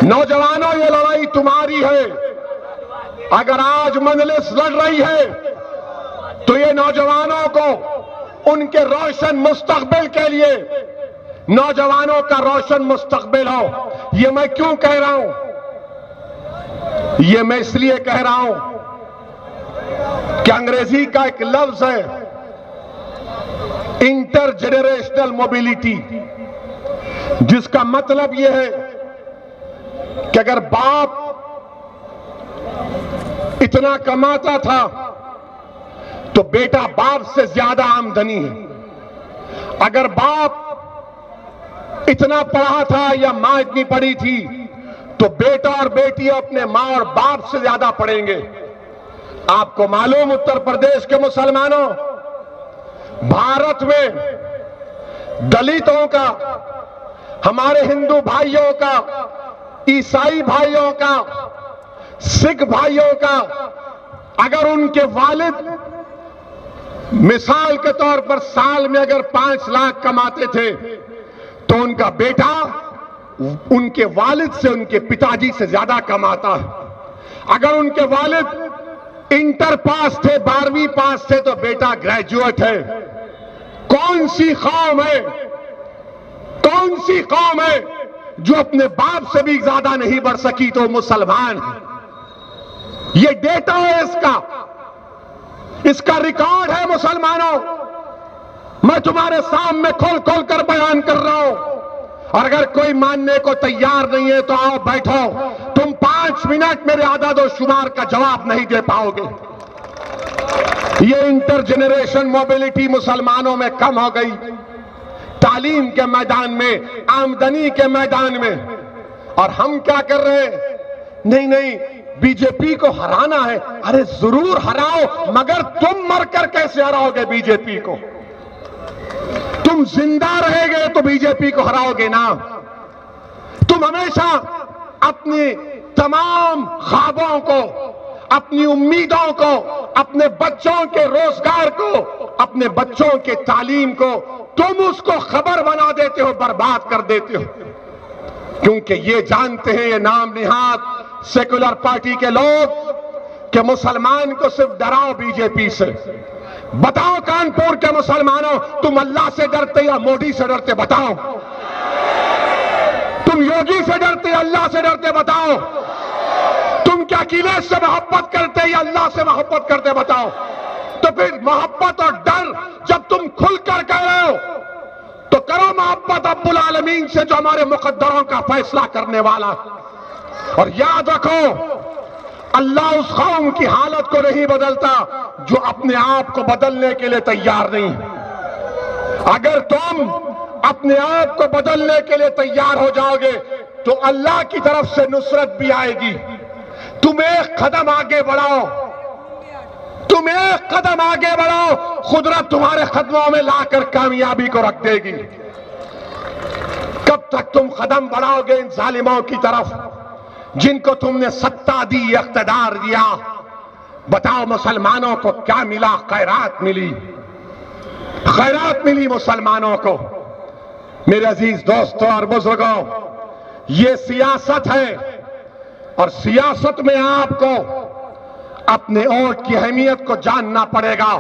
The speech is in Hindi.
नौजवानों, ये लड़ाई तुम्हारी है। अगर आज मजलिस लड़ रही है तो ये नौजवानों को उनके रोशन मुस्तकबिल के लिए, नौजवानों का रोशन मुस्तकबिल हो। ये मैं क्यों कह रहा हूं? ये मैं इसलिए कह रहा हूं कि अंग्रेजी का एक लफ्ज है इंटरजेनरेशनल मोबिलिटी, जिसका मतलब यह है कि अगर बाप इतना कमाता था तो बेटा बाप से ज्यादा आमदनी है। अगर बाप इतना पढ़ा था या मां इतनी पढ़ी थी तो बेटा और बेटी अपने मां और बाप से ज्यादा पढ़ेंगे। आपको मालूम, उत्तर प्रदेश के मुसलमानों, भारत में दलितों का, हमारे हिंदू भाइयों का, ईसाई भाइयों का, सिख भाइयों का, अगर उनके वालिद मिसाल के तौर पर साल में अगर 5 लाख कमाते थे तो उनका बेटा उनके वालिद से, उनके पिताजी से ज्यादा कमाता है। अगर उनके वालिद इंटर पास थे, 12वीं पास थे, तो बेटा ग्रेजुएट है। कौन सी कौम है, कौन सी कौम है जो अपने बाप से भी ज्यादा नहीं बढ़ सकी? तो मुसलमान है। ये डेटा है, इसका रिकॉर्ड है मुसलमानों। मैं तुम्हारे सामने खोल खोल कर बयान कर रहा हूं, और अगर कोई मानने को तैयार नहीं है तो आओ बैठो। तुम 5 मिनट मेरे आदाद और शुमार का जवाब नहीं दे पाओगे। ये इंटरजेनरेशन मोबिलिटी मुसलमानों में कम हो गई, तालीम के मैदान में, आमदनी के मैदान में। और हम क्या कर रहे हैं? नहीं नहीं, बीजेपी को हराना है। अरे जरूर हराओ, मगर तुम मरकर कैसे हराओगे बीजेपी को? तुम जिंदा रहेंगे तो बीजेपी को हराओगे ना। तुम हमेशा अपनी तमाम ख्वाबों को, अपनी उम्मीदों को, अपने बच्चों के रोजगार को, अपने बच्चों के तालीम को, तुम उसको खबर बना देते हो, बर्बाद कर देते हो। क्योंकि ये जानते हैं, ये नाम निहाद सेकुलर पार्टी के लोग, कि मुसलमान को सिर्फ डराओ बीजेपी से। बताओ कानपुर के मुसलमानों, तुम अल्लाह से डरते या मोदी से डरते? बताओ। तुम योगी से डरते या अल्लाह से डरते? बताओ। तुम क्या अखिलेश से मोहब्बत करते या अल्लाह से मोहब्बत करते? बताओ। तो फिर मोहब्बत और डर जब तुम खुलकर कह रहे हो तो करो मोहब्बत अब्बुल आलमीन से, जो हमारे मुकद्दरों का फैसला करने वाला। और याद रखो, अल्लाह उस कौम की हालत को नहीं बदलता जो अपने आप को बदलने के लिए तैयार नहीं। अगर तुम अपने आप को बदलने के लिए तैयार हो जाओगे तो अल्लाह की तरफ से नुसरत भी आएगी। तुम एक कदम आगे बढ़ाओ, तुम एक कदम आगे बढ़ाओ, कुदरत तुम्हारे कदमों में लाकर कामयाबी को रख देगी। कब तक तुम कदम बढ़ाओगे इन जालिमों की तरफ जिनको तुमने सत्ता दी, इख्तिदार दिया? बताओ मुसलमानों को क्या मिला? खैरात मिली, खैरात मिली मुसलमानों को। मेरे अजीज दोस्तों और बुजुर्गों, ये सियासत है, और सियासत में आपको अपने वोट की अहमियत को जानना पड़ेगा।